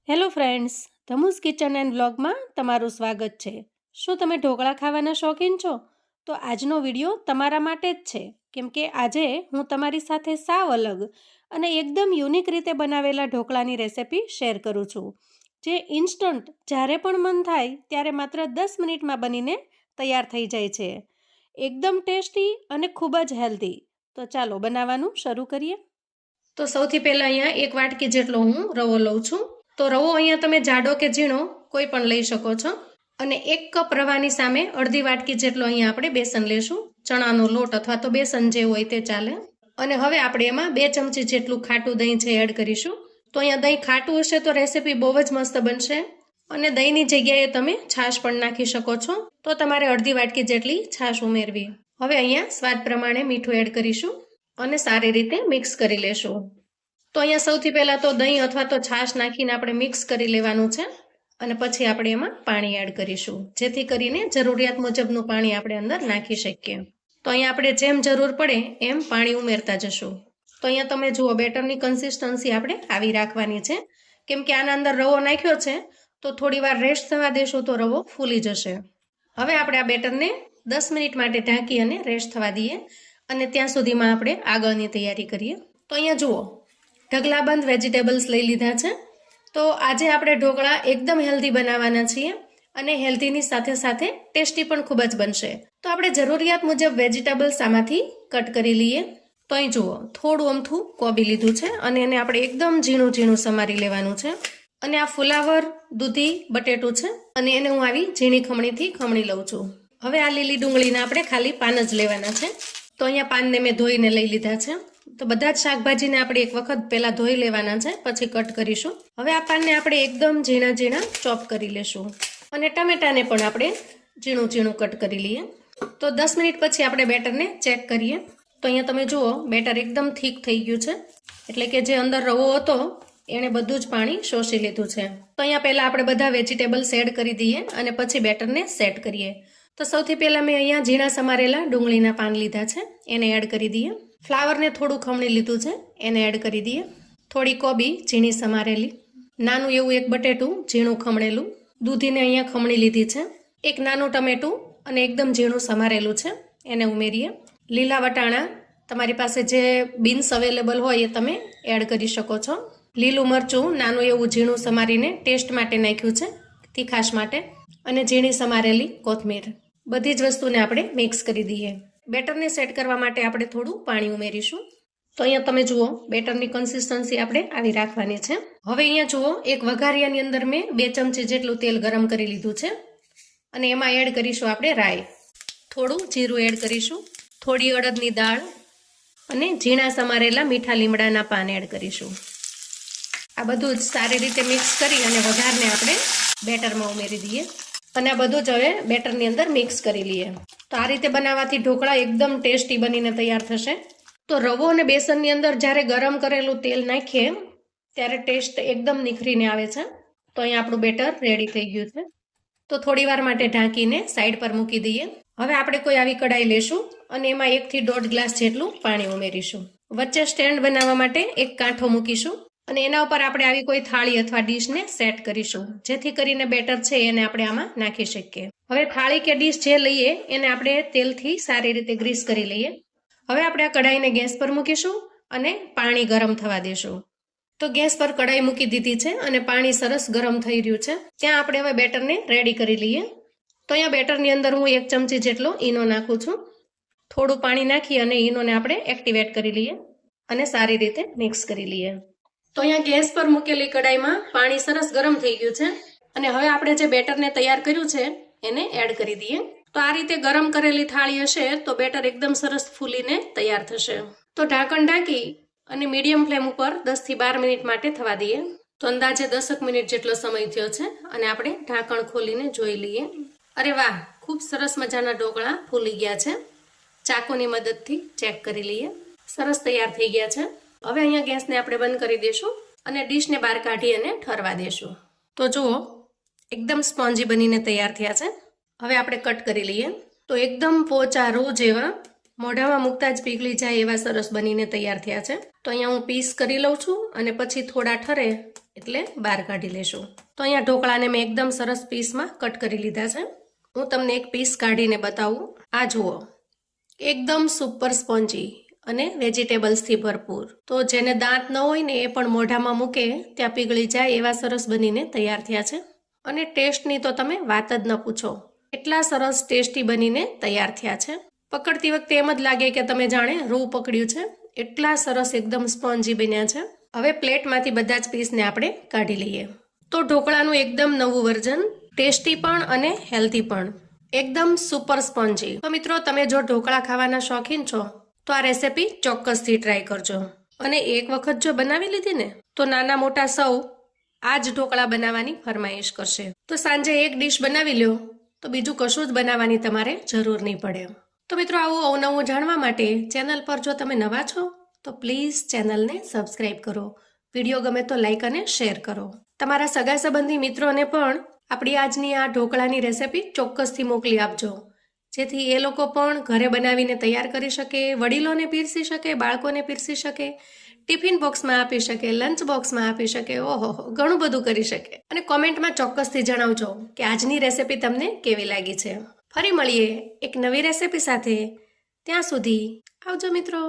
Hello friends, ધમુસ kitchen and વ્લોગમાં તમારું સ્વાગત છે. શું તમે ઢોકળા ખાવાના શોખીન છો? તો આજનો વિડીયો તમારા માટે જ છે, કેમ કે આજે હું તમારી સાથે સાવ અલગ અને એકદમ યુનિક રીતે બનાવેલા ઢોકળાની રેસિપી શેર કરું છું, જે ઇન્સ્ટન્ટ જ્યારે પણ મન થાય ત્યારે માત્ર 10 મિનિટમાં બનીને તૈયાર થઈ જાય છે. એકદમ ટેસ્ટી અને ખૂબ જ હેલ્ધી. તો ચાલો બનાવવાનું શરૂ કરીએ. તો સૌથી પહેલાં અહીંયા 1 વાટકી જેટલો હું રવો લઉં છું. તો રવો અહીંયા તમે જાડો કે ઝીણો કોઈ પણ લઈ શકો છો. અને 1 કપ રવાની સામે અડધી વાટકી જેટલો અહીંયા આપણે બેસન લેશું. ચણાનો લોટ અથવા તો બેસન જે હોય તે ચાલે. અને હવે આપણે એમાં 2 ચમચી જેટલું ખાટું દહીં છે એડ કરીશું. તો અહીંયા દહીં ખાટું હશે તો રેસીપી બહુ જ મસ્ત બનશે. અને દહીંની જગ્યાએ તમે છાશ પણ નાખી શકો છો. તો તમારે અડધી વાટકી જેટલી છાશ ઉમેરવી. હવે અહીંયા સ્વાદ પ્રમાણે મીઠું એડ કરીશું અને સારી રીતે મિક્સ કરી લેશું. તો અહીંયા સૌથી પહેલાં તો દહીં અથવા તો છાશ નાખીને આપણે મિક્સ કરી લેવાનું છે. અને પછી આપણે એમાં પાણી એડ કરીશું, જેથી કરીને જરૂરિયાત મુજબનું પાણી આપણે અંદર નાખી શકીએ. તો અહીંયા આપણે જેમ જરૂર પડે એમ પાણી ઉમેરતા જશું. તો અહીંયા તમે જુઓ, બેટરની કન્સિસ્ટન્સી આપણે આવી રાખવાની છે, કેમ કે આના અંદર રવો નાખ્યો છે તો થોડી વાર રેસ્ટ થવા દેશું તો રવો ફૂલી જશે. હવે આપણે આ બેટરને 10 મિનિટ માટે ઢાંકી અને રેસ્ટ થવા દઈએ અને ત્યાં સુધીમાં આપણે આગળની તૈયારી કરીએ. તો અહીંયા જુઓ, ઢગલાબંધ વેજીટેબલ્સ લઈ લીધા છે. તો આજે આપણે ઢોકળા એકદમ હેલ્ધી બનાવવાના છીએ અને હેલ્ધીની સાથે સાથે ટેસ્ટી પણ ખૂબ જ બનશે. તો આપણે જરૂરિયાત મુજબ વેજીટેબલ્સ આમાંથી કટ કરી લઈએ. તો અહીં જુઓ, થોડું અમથું કોબી લીધું છે અને એને આપણે એકદમ ઝીણું ઝીણું સમારી લેવાનું છે. અને આ ફુલાવર, દૂધી, બટેટું છે અને એને હું આવી ઝીણી ખમણીથી ખમણી લઉં છું. હવે આ લીલી ડુંગળીના આપણે ખાલી પાન જ લેવાના છે. તો અહીંયા પાનને મેં ધોઈને લઈ લીધા છે. તો બધા જ શાકભાજીને આપણે એક વખત પહેલાં ધોઈ લેવાના છે, પછી કટ કરીશું. હવે આ પાનને આપણે એકદમ ઝીણા ઝીણા ચોપ કરી લેશું અને ટમેટાને પણ આપણે ઝીણું ઝીણું કટ કરી લઈએ. તો 10 મિનિટ પછી આપણે બેટરને ચેક કરીએ. તો અહીંયા તમે જુઓ, બેટર એકદમ થીક થઈ ગયું છે, એટલે કે જે અંદર રવો હતો એણે બધું જ પાણી શોષી લીધું છે. તો અહીંયા પહેલાં આપણે બધા વેજીટેબલ્સ એડ કરી દઈએ અને પછી બેટરને સેટ કરીએ. તો સૌથી પહેલાં મેં અહીંયા ઝીણા સમારેલા ડુંગળીના પાન લીધા છે, એને એડ કરી દઈએ. ફ્લાવરને થોડું ખમણી લીધું છે, એને એડ કરી દઈએ. થોડી કોબી ઝીણી સમારેલી, નાનું એવું એક બટેટું ઝીણું ખમણેલું, દૂધીને અહીંયા ખમણી લીધી છે, એક નાનું ટમેટું અને એકદમ ઝીણું સમારેલું છે, એને ઉમેરીએ. લીલા વટાણા, તમારી પાસે જે બીન્સ અવેલેબલ હોય એ તમે એડ કરી શકો છો. લીલું મરચું નાનું એવું ઝીણું સમારીને ટેસ્ટ માટે નાખ્યું છે, તીખાશ માટે. અને ઝીણી સમારેલી કોથમીર. બધી જ વસ્તુને આપણે મિક્સ કરી દઈએ. બેટરને સેટ કરવા માટે આપણે થોડું પાણી ઉમેરીશું. તો અહીંયા તમે જુઓ, બેટરની કન્સિસ્ટન્સી આપણે આવી રાખવાની છે. હવે અહીંયા જુઓ, એક વઘારિયાની અંદર મેં 2 ચમચી જેટલું તેલ ગરમ કરી લીધું છે અને એમાં એડ કરીશું આપણે રાઈ, થોડું જીરું એડ કરીશું, થોડી અડદની દાળ અને ઝીણા સમારેલા મીઠા લીમડાના પાન એડ કરીશું. આ બધું જ સારી રીતે મિક્સ કરી અને વઘારને આપણે બેટરમાં ઉમેરી દઈએ અને આ બધું જ હવે બેટરની અંદર મિક્સ કરી લઈએ. તો આ રીતે બનાવવાથી ઢોકળા એકદમ ટેસ્ટી બનીને તૈયાર થશે. તો રવો અને બેસનની અંદર જ્યારે ગરમ કરેલું તેલ નાખીએ ત્યારે ટેસ્ટ એકદમ નિખરીને આવે છે. તો અહીંયા આપણું બેટર રેડી થઈ ગયું છે. તો થોડી વાર માટે ઢાંકીને સાઈડ પર મૂકી દઈએ. હવે આપણે કોઈ આવી કડાઈ લેશું અને એમાં 1 થી 1.5 ગ્લાસ જેટલું પાણી ઉમેરીશું. વચ્ચે સ્ટેન્ડ બનાવવા માટે એક કાંઠો મૂકીશું અને એના ઉપર આપણે આવી કોઈ થાળી અથવા ડીશને સેટ કરીશું, જેથી કરીને બેટર છે એને આપણે આમાં નાખી શકીએ. હવે થાળી કે ડીશ જે લઈએ એને આપણે તેલથી સારી રીતે ગ્રીસ કરી લઈએ. હવે આપણે આ કઢાઈને ગેસ પર મૂકીશું અને પાણી ગરમ થવા દેશું. તો ગેસ પર કઢાઈ મૂકી દીધી છે અને પાણી સરસ ગરમ થઈ રહ્યું છે. ત્યાં આપણે હવે બેટરને રેડી કરી લઈએ. તો અહીંયા બેટરની અંદર હું 1 ચમચી જેટલો ઈનો નાખું છું. થોડું પાણી નાખી અને ઈનોને આપણે એક્ટિવેટ કરી લઈએ અને સારી રીતે મિક્સ કરી લઈએ. તો અહીંયા ગેસ પર મૂકેલી કઢાઈમાં પાણી સરસ ગરમ થઈ ગયું છે અને હવે આપણે જે બેટરને તૈયાર કર્યું છે એને એડ કરી દઈએ. તો આ રીતે ગરમ કરેલી થાળી હશે તો બેટર એકદમ સરસ ફૂલીને તૈયાર થશે. તો ઢાંકણ ઢાંકી અને મીડિયમ ફ્લેમ ઉપર 10 થી 12 મિનિટ માટે થવા દઈએ. તો અંદાજે 10 મિનિટ જેટલો સમય થયો છે અને આપણે ઢાંકણ ખોલીને જોઈ લઈએ. અરે વાહ, ખૂબ સરસ મજાના ઢોકળા ફૂલી ગયા છે. ચાકુની મદદથી ચેક કરી લઈએ. સરસ તૈયાર થઈ ગયા છે. હવે અહીંયા ગેસને આપણે બંધ કરી દઈશું અને ડીશને બહાર કાઢી અને ઠરવા દઈશું. તો જુઓ, એકદમ સ્પોન્જી બનીને તૈયાર થયા છે. હવે આપણે કટ કરી લઈએ. તો એકદમ પોચા રૂ જેવા મોઢામાં મૂકતા જ પીગળી જાય એવા સરસ બનીને તૈયાર થયા છે. તો અહીંયા હું પીસ કરી લઉં છું અને પછી થોડા ઠરે એટલે બહાર કાઢી લેશું. તો અહીંયા ઢોકળાને મેં એકદમ સરસ પીસમાં કટ કરી લીધા છે. હું તમને એક પીસ કાઢીને બતાવું. આ જુઓ, એકદમ સુપર સ્પોન્જી અને વેજીટેબલ્સથી ભરપૂર. તો જેને દાંત ન હોય ને એ પણ મોઢામાં મૂકે ત્યાં પીગળી જાય એવા સરસ બનીને તૈયાર થયા છે. અને ટેસ્ટની તો તમે વાત જ ન પૂછો, એટલા સરસ ટેસ્ટી બનીને તૈયાર થયા છે. પકડતી વખતે એમ જ લાગે કે તમે જાણે રૂ પકડ્યું છે, એટલા સરસ એકદમ સ્પોન્જી બન્યા છે. હવે પ્લેટમાંથી બધા જ પીસને આપણે કાઢી લઈએ. તો ઢોકળાનું એકદમ નવું વર્ઝન, ટેસ્ટી પણ અને હેલ્ધી પણ, એકદમ સુપર સ્પોન્જી. તો મિત્રો, તમે જો ઢોકળા ખાવાના શોખીન છો તો આ રેસિપી ચોક્કસથી ટ્રાય કરજો. અને એક વખત જો બનાવી લીધી ને તો નાના મોટા સૌ આ જ ઢોકળા બનાવવાની ફરમાઈશ કરશે. તો સાંજે એક ડીશ બનાવી લ્યો તો બીજું કશું જ બનાવવાની તમારે જરૂર નહીં પડે. તો મિત્રો, આવું અવનવું જાણવા માટે ચેનલ પર જો તમે નવા છો તો પ્લીઝ ચેનલને સબસ્ક્રાઈબ કરો. વિડીયો ગમે તો લાઈક અને શેર કરો. તમારા સગા સંબંધી મિત્રોને પણ આપણી આજની આ ઢોકળાની રેસિપી ચોક્કસથી મોકલી આપજો, જેથી એ લોકો પણ ઘરે બનાવીને તૈયાર કરી શકે, વડીલોને પીરસી શકે, બાળકોને પીરસી શકે, ટિફિન બોક્સમાં આપી શકે, લંચ બોક્સમાં આપી શકે. ઓહો, ઘણું બધું કરી શકે. અને કોમેન્ટમાં ચોક્કસથી જણાવજો કે આજની રેસિપી તમને કેવી લાગી છે. ફરી મળીએ એક નવી રેસિપી સાથે. ત્યાં સુધી આવજો મિત્રો.